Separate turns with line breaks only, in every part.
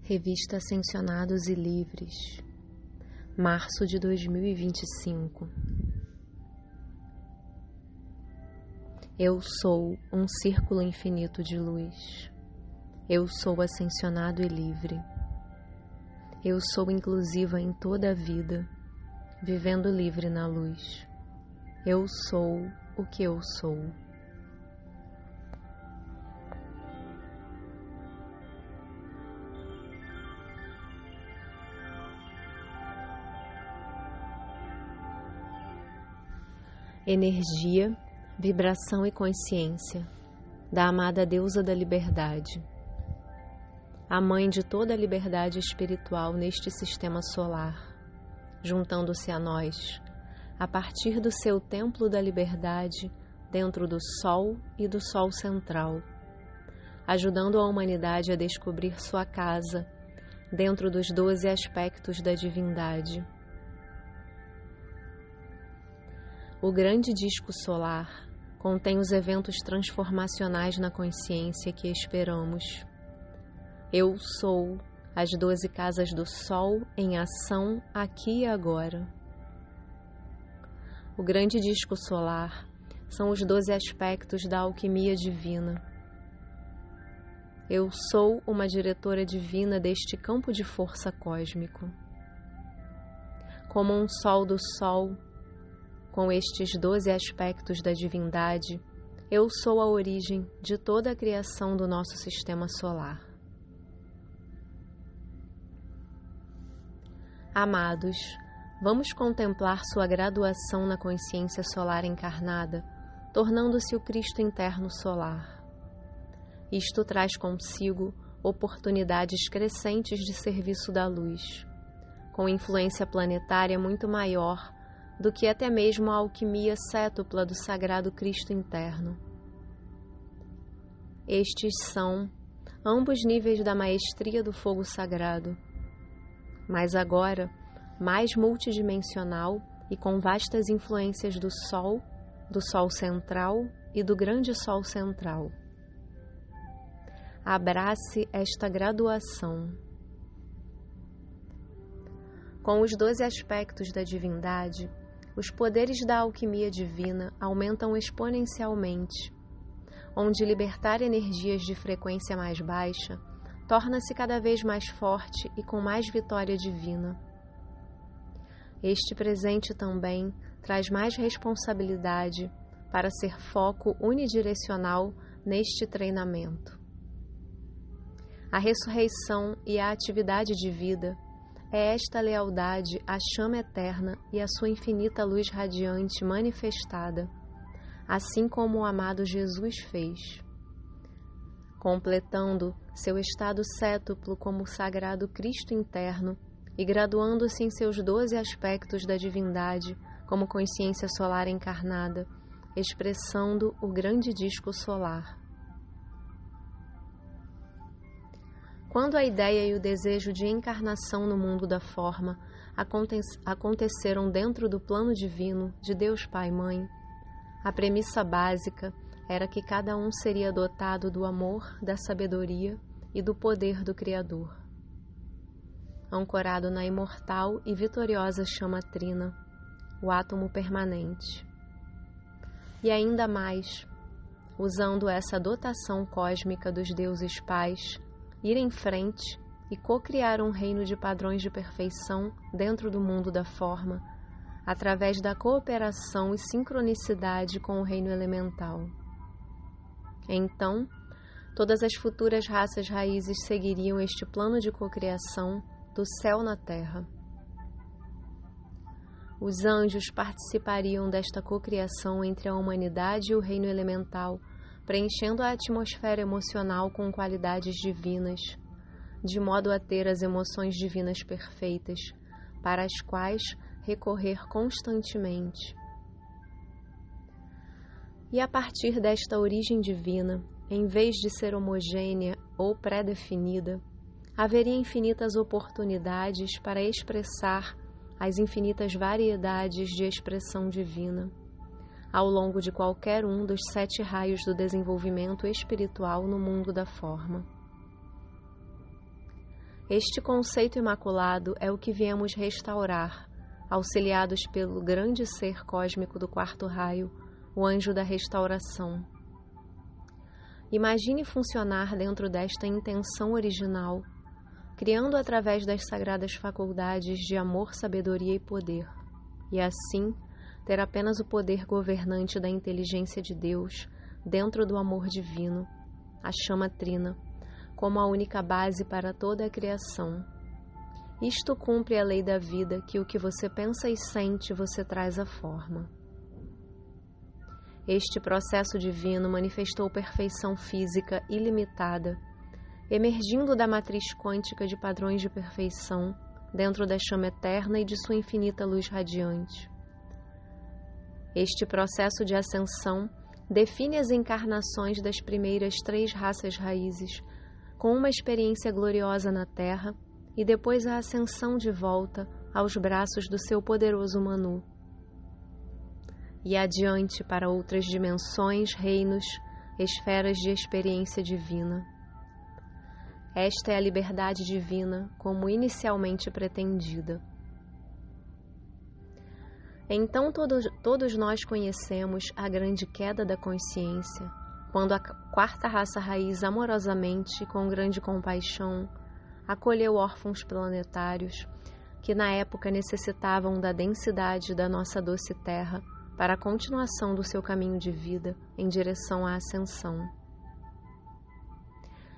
Revista Ascensionados e Livres, março de 2025. Eu sou um círculo infinito de luz. Eu sou ascensionado e livre. Eu sou inclusiva em toda a vida, vivendo livre na luz. Eu sou o que eu sou. Energia, vibração e consciência da amada deusa da liberdade, a mãe de toda a liberdade espiritual neste sistema solar, juntando-se a nós, a partir do seu templo da liberdade dentro do Sol e do Sol central, ajudando a humanidade a descobrir sua casa dentro dos 12 aspectos da divindade. O grande disco solar contém os eventos transformacionais na consciência que esperamos. Eu sou as 12 casas do Sol em ação aqui e agora. O grande disco solar são os 12 aspectos da alquimia divina. Eu sou uma diretora divina deste campo de força cósmico. Como um sol do Sol, com estes 12 aspectos da divindade, eu sou a origem de toda a criação do nosso sistema solar. Amados, vamos contemplar sua graduação na consciência solar encarnada, tornando-se o Cristo interno solar. Isto traz consigo oportunidades crescentes de serviço da luz, com influência planetária muito maior do que até mesmo a alquimia cétupla do Sagrado Cristo interno. Estes são ambos níveis da maestria do fogo sagrado, mas agora mais multidimensional e com vastas influências do Sol central e do grande Sol central. Abrace esta graduação. Com os 12 aspectos da divindade, os poderes da alquimia divina aumentam exponencialmente, onde libertar energias de frequência mais baixa torna-se cada vez mais forte e com mais vitória divina. Este presente também traz mais responsabilidade para ser foco unidirecional neste treinamento. A ressurreição e a atividade de vida é esta lealdade à chama eterna e à sua infinita luz radiante manifestada, assim como o amado Jesus fez, completando seu estado cétuplo como o sagrado Cristo interno e graduando-se em seus 12 aspectos da divindade como consciência solar encarnada, expressando o grande disco solar. Quando a ideia e o desejo de encarnação no mundo da forma aconteceram dentro do plano divino de Deus Pai e Mãe, a premissa básica era que cada um seria dotado do amor, da sabedoria e do poder do Criador. Ancorado na imortal e vitoriosa chama trina, o átomo permanente. E ainda mais, usando essa dotação cósmica dos deuses pais, ir em frente e co-criar um reino de padrões de perfeição dentro do mundo da forma, através da cooperação e sincronicidade com o reino elemental. Então, todas as futuras raças raízes seguiriam este plano de cocriação do céu na terra. Os anjos participariam desta cocriação entre a humanidade e o reino elemental, preenchendo a atmosfera emocional com qualidades divinas, de modo a ter as emoções divinas perfeitas, para as quais recorrer constantemente. E a partir desta origem divina, em vez de ser homogênea ou pré-definida, haveria infinitas oportunidades para expressar as infinitas variedades de expressão divina, ao longo de qualquer um dos 7 raios do desenvolvimento espiritual no mundo da forma. Este conceito imaculado é o que viemos restaurar, auxiliados pelo grande ser cósmico do quarto raio, o anjo da restauração. Imagine funcionar dentro desta intenção original, criando através das sagradas faculdades de amor, sabedoria e poder, e assim ter apenas o poder governante da inteligência de Deus dentro do amor divino, a chama trina, como a única base para toda a criação. Isto cumpre a lei da vida, que o que você pensa e sente, você traz à forma. Este processo divino manifestou perfeição física ilimitada, emergindo da matriz quântica de padrões de perfeição dentro da chama eterna e de sua infinita luz radiante. Este processo de ascensão define as encarnações das primeiras 3 raças raízes, com uma experiência gloriosa na Terra e depois a ascensão de volta aos braços do seu poderoso Manu. E adiante para outras dimensões, reinos, esferas de experiência divina. Esta é a liberdade divina, como inicialmente pretendida. Então todos nós conhecemos a grande queda da consciência, quando a 4ª raça raiz amorosamente, com grande compaixão, acolheu órfãos planetários que na época necessitavam da densidade da nossa doce terra para a continuação do seu caminho de vida em direção à ascensão.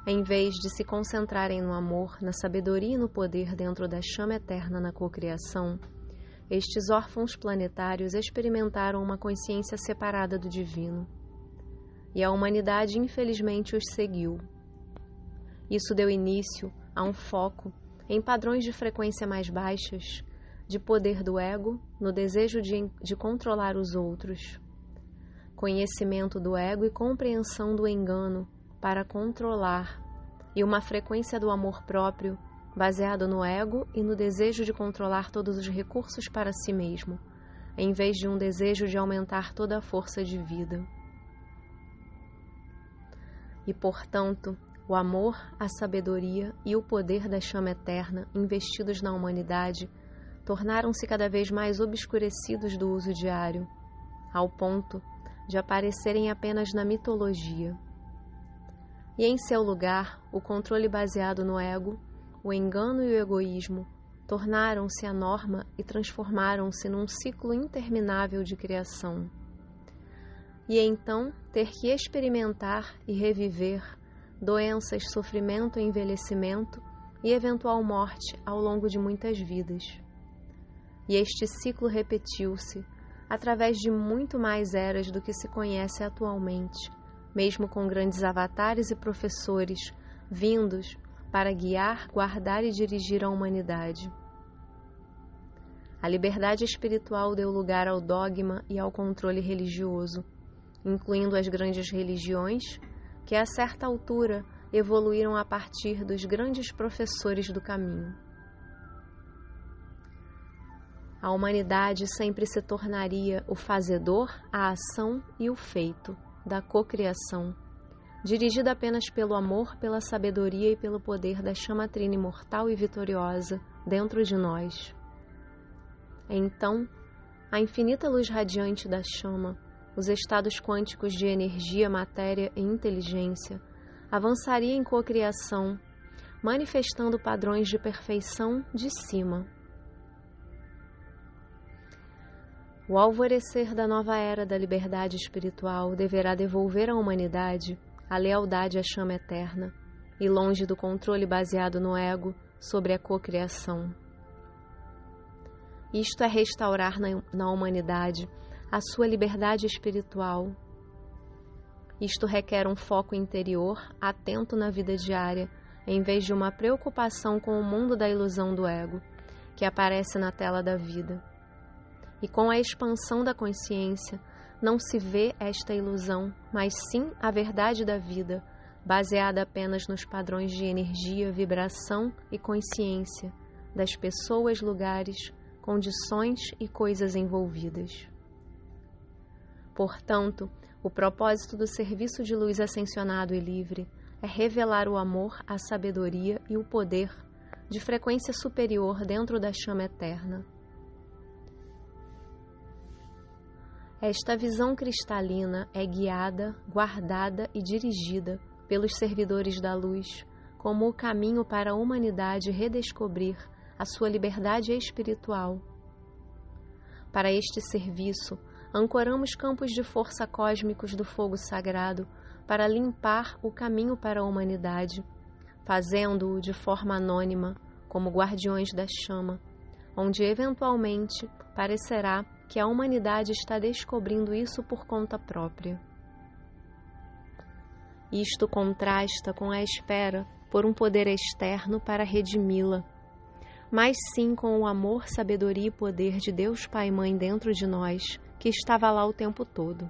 Em vez de se concentrarem no amor, na sabedoria e no poder dentro da chama eterna na cocriação, estes órfãos planetários experimentaram uma consciência separada do divino. E a humanidade infelizmente os seguiu. Isso deu início a um foco em padrões de frequência mais baixas, de poder do ego, no desejo de controlar os outros, conhecimento do ego e compreensão do engano para controlar, e uma frequência do amor próprio, baseado no ego e no desejo de controlar todos os recursos para si mesmo, em vez de um desejo de aumentar toda a força de vida. E, portanto, o amor, a sabedoria e o poder da chama eterna investidos na humanidade tornaram-se cada vez mais obscurecidos do uso diário, ao ponto de aparecerem apenas na mitologia. E em seu lugar, o controle baseado no ego, o engano e o egoísmo tornaram-se a norma e transformaram-se num ciclo interminável de criação. E então ter que experimentar e reviver doenças, sofrimento, envelhecimento e eventual morte ao longo de muitas vidas. E este ciclo repetiu-se através de muito mais eras do que se conhece atualmente, mesmo com grandes avatares e professores vindos para guiar, guardar e dirigir a humanidade. A liberdade espiritual deu lugar ao dogma e ao controle religioso, incluindo as grandes religiões, que a certa altura evoluíram a partir dos grandes professores do caminho. A humanidade sempre se tornaria o fazedor, a ação e o feito da cocriação, dirigida apenas pelo amor, pela sabedoria e pelo poder da chama trina imortal e vitoriosa dentro de nós. Então, a infinita luz radiante da chama, os estados quânticos de energia, matéria e inteligência, avançaria em cocriação, manifestando padrões de perfeição de cima. O alvorecer da nova era da liberdade espiritual deverá devolver à humanidade a lealdade à chama eterna e longe do controle baseado no ego sobre a cocriação. Isto é restaurar na humanidade a sua liberdade espiritual. Isto requer um foco interior atento na vida diária, em vez de uma preocupação com o mundo da ilusão do ego, que aparece na tela da vida. E com a expansão da consciência, não se vê esta ilusão, mas sim a verdade da vida, baseada apenas nos padrões de energia, vibração e consciência das pessoas, lugares, condições e coisas envolvidas. Portanto, o propósito do serviço de luz ascensionado e livre é revelar o amor, a sabedoria e o poder de frequência superior dentro da chama eterna. Esta visão cristalina é guiada, guardada e dirigida pelos servidores da luz como o caminho para a humanidade redescobrir a sua liberdade espiritual. Para este serviço, ancoramos campos de força cósmicos do fogo sagrado para limpar o caminho para a humanidade, fazendo-o de forma anônima, como guardiões da chama, onde eventualmente parecerá que a humanidade está descobrindo isso por conta própria. Isto contrasta com a espera por um poder externo para redimi-la, mas sim com o amor, sabedoria e poder de Deus Pai e Mãe dentro de nós, que estava lá o tempo todo.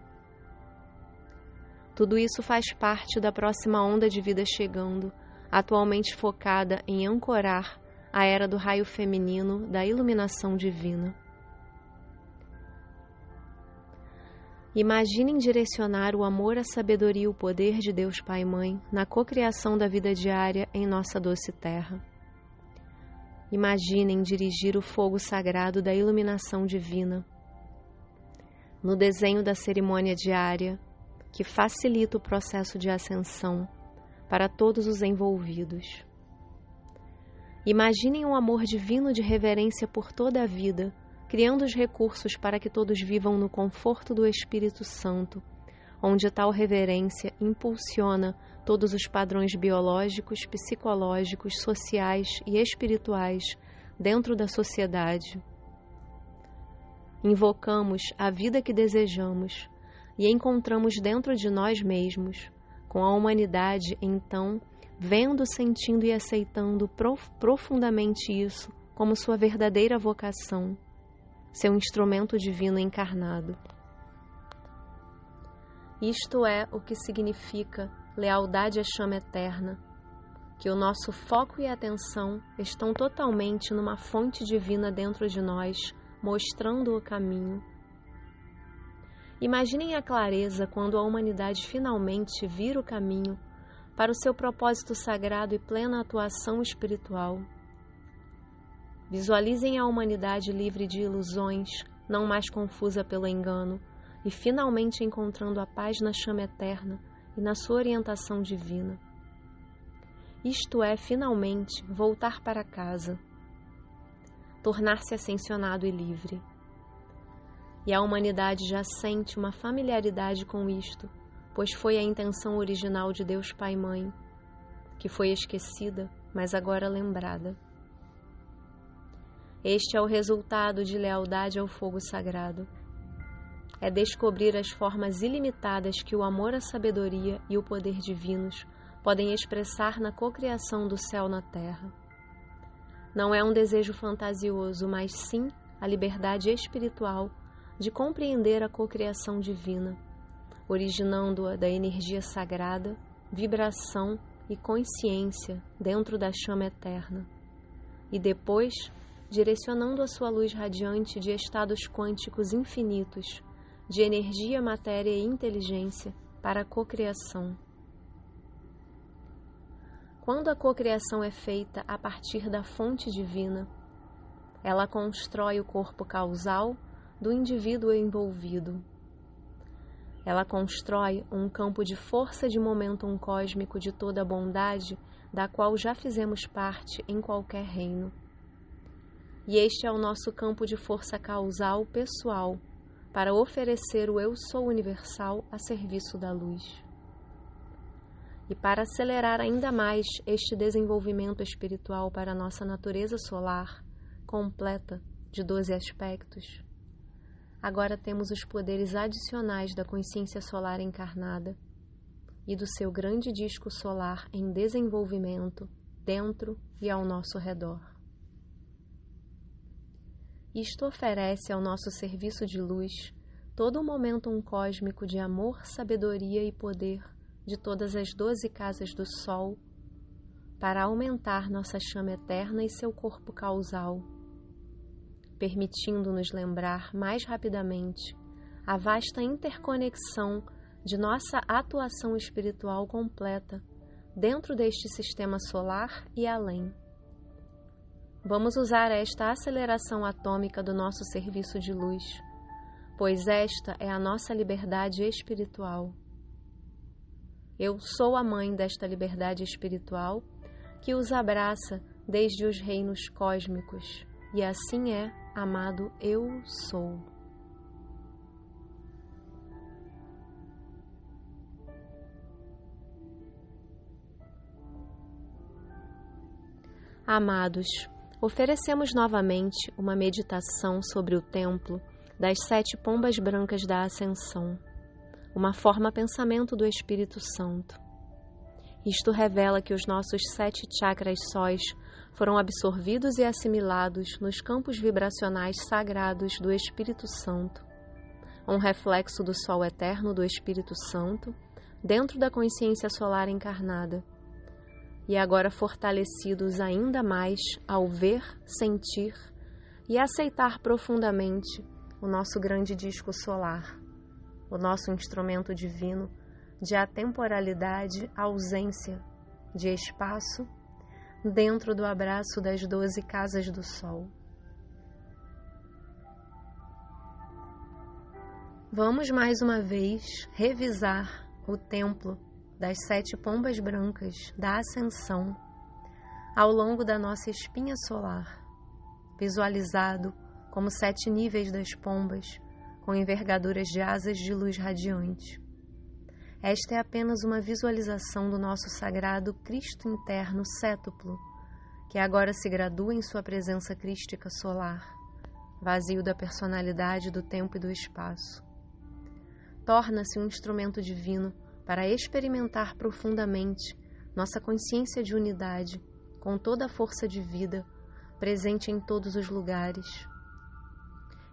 Tudo isso faz parte da próxima onda de vida chegando, atualmente focada em ancorar a era do raio feminino da iluminação divina. Imaginem direcionar o amor, a sabedoria e o poder de Deus Pai e Mãe na cocriação da vida diária em nossa doce terra. Imaginem dirigir o fogo sagrado da iluminação divina no desenho da cerimônia diária que facilita o processo de ascensão para todos os envolvidos. Imaginem um amor divino de reverência por toda a vida, criando os recursos para que todos vivam no conforto do Espírito Santo, onde tal reverência impulsiona todos os padrões biológicos, psicológicos, sociais e espirituais dentro da sociedade. Invocamos a vida que desejamos e encontramos dentro de nós mesmos, com a humanidade, então, vendo, sentindo e aceitando profundamente isso como sua verdadeira vocação, seu instrumento divino encarnado. Isto é o que significa lealdade à chama eterna, que o nosso foco e atenção estão totalmente numa fonte divina dentro de nós, mostrando o caminho. Imaginem a clareza quando a humanidade finalmente vira o caminho para o seu propósito sagrado e plena atuação espiritual. Visualizem a humanidade livre de ilusões, não mais confusa pelo engano, e finalmente encontrando a paz na chama eterna e na sua orientação divina. Isto é, finalmente, voltar para casa, tornar-se ascensionado e livre. E a humanidade já sente uma familiaridade com isto, pois foi a intenção original de Deus Pai e Mãe, que foi esquecida, mas agora lembrada. Este é o resultado de lealdade ao fogo sagrado. É descobrir as formas ilimitadas que o amor, a sabedoria e o poder divinos podem expressar na cocriação do céu na terra. Não é um desejo fantasioso, mas sim a liberdade espiritual de compreender a cocriação divina, originando-a da energia sagrada, vibração e consciência dentro da chama eterna, e depois direcionando a sua luz radiante de estados quânticos infinitos, de energia, matéria e inteligência para a cocriação. Quando a cocriação é feita a partir da fonte divina, ela constrói o corpo causal do indivíduo envolvido. Ela constrói um campo de força de momentum cósmico de toda a bondade da qual já fizemos parte em qualquer reino. E este é o nosso campo de força causal pessoal para oferecer o Eu Sou universal a serviço da luz. E para acelerar ainda mais este desenvolvimento espiritual para a nossa natureza solar, completa de 12 aspectos, agora temos os poderes adicionais da consciência solar encarnada e do seu grande disco solar em desenvolvimento dentro e ao nosso redor. Isto oferece ao nosso serviço de luz todo o momentum cósmico de amor, sabedoria e poder de todas as 12 casas do Sol para aumentar nossa chama eterna e seu corpo causal, permitindo-nos lembrar mais rapidamente a vasta interconexão de nossa atuação espiritual completa dentro deste sistema solar e além. Vamos usar esta aceleração atômica do nosso serviço de luz, pois esta é a nossa liberdade espiritual. Eu sou a mãe desta liberdade espiritual que os abraça desde os reinos cósmicos, e assim é, amado Eu Sou. Amados, oferecemos novamente uma meditação sobre o templo das 7 pombas brancas da Ascensão, uma forma-pensamento do Espírito Santo. Isto revela que os nossos 7 chakras sóis foram absorvidos e assimilados nos campos vibracionais sagrados do Espírito Santo, um reflexo do Sol eterno do Espírito Santo dentro da consciência solar encarnada, e agora fortalecidos ainda mais ao ver, sentir e aceitar profundamente o nosso grande disco solar, o nosso instrumento divino de atemporalidade, ausência de espaço, dentro do abraço das 12 casas do Sol. Vamos mais uma vez revisar o templo das 7 pombas brancas da Ascensão ao longo da nossa espinha solar, visualizado como 7 níveis das pombas com envergaduras de asas de luz radiante. Esta é apenas uma visualização do nosso sagrado Cristo interno cétuplo, que agora se gradua em sua presença crística solar, vazio da personalidade, do tempo e do espaço. Torna-se um instrumento divino para experimentar profundamente nossa consciência de unidade com toda a força de vida presente em todos os lugares.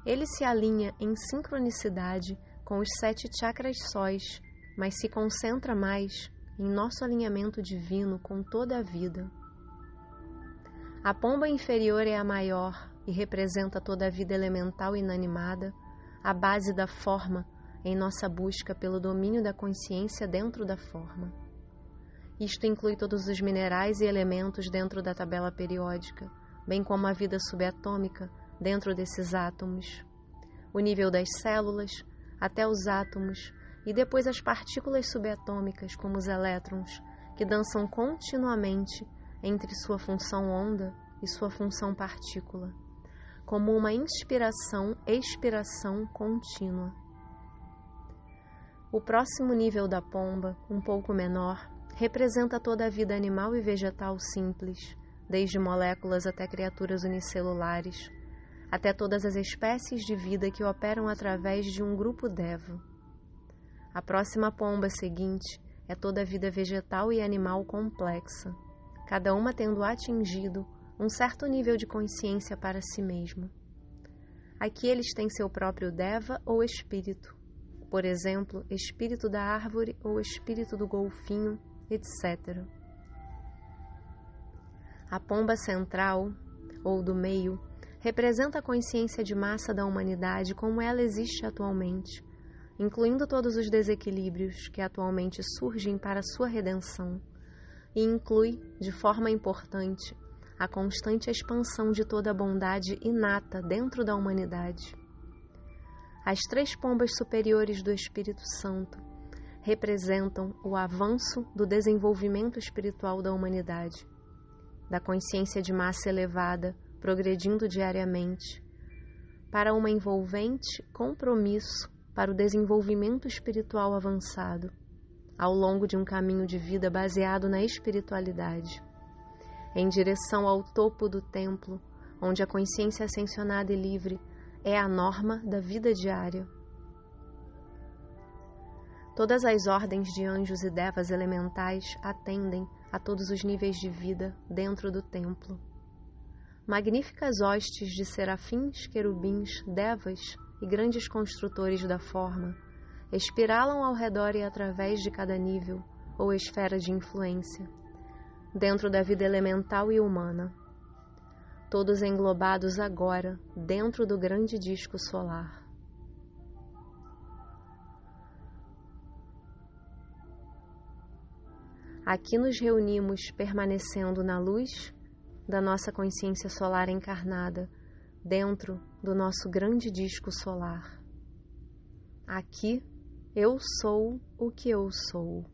Ele se alinha em sincronicidade com os 7 chakras sóis, mas se concentra mais em nosso alinhamento divino com toda a vida. A pomba inferior é a maior e representa toda a vida elemental inanimada, a base da forma em nossa busca pelo domínio da consciência dentro da forma. Isto inclui todos os minerais e elementos dentro da tabela periódica, bem como a vida subatômica dentro desses átomos, o nível das células até os átomos e depois as partículas subatômicas, como os elétrons, que dançam continuamente entre sua função onda e sua função partícula, como uma inspiração-expiração contínua. O próximo nível da pomba, um pouco menor, representa toda a vida animal e vegetal simples, desde moléculas até criaturas unicelulares, até todas as espécies de vida que operam através de um grupo Deva. A próxima pomba seguinte é toda a vida vegetal e animal complexa, cada uma tendo atingido um certo nível de consciência para si mesmo. Aqui eles têm seu próprio Deva ou espírito, por exemplo, espírito da árvore ou espírito do golfinho, etc. A pomba central, ou do meio, representa a consciência de massa da humanidade como ela existe atualmente, incluindo todos os desequilíbrios que atualmente surgem para sua redenção, e inclui, de forma importante, a constante expansão de toda a bondade inata dentro da humanidade. As 3 pombas superiores do Espírito Santo representam o avanço do desenvolvimento espiritual da humanidade, da consciência de massa elevada, progredindo diariamente, para uma envolvente compromisso para o desenvolvimento espiritual avançado, ao longo de um caminho de vida baseado na espiritualidade, em direção ao topo do templo, onde a consciência ascensionada e livre é a norma da vida diária. Todas as ordens de anjos e devas elementais atendem a todos os níveis de vida dentro do templo. Magníficas hostes de serafins, querubins, devas e grandes construtores da forma espiralam ao redor e através de cada nível ou esfera de influência, dentro da vida elemental e humana, todos englobados agora dentro do grande disco solar. Aqui nos reunimos permanecendo na luz da nossa consciência solar encarnada dentro do nosso grande disco solar. Aqui eu sou o que eu sou.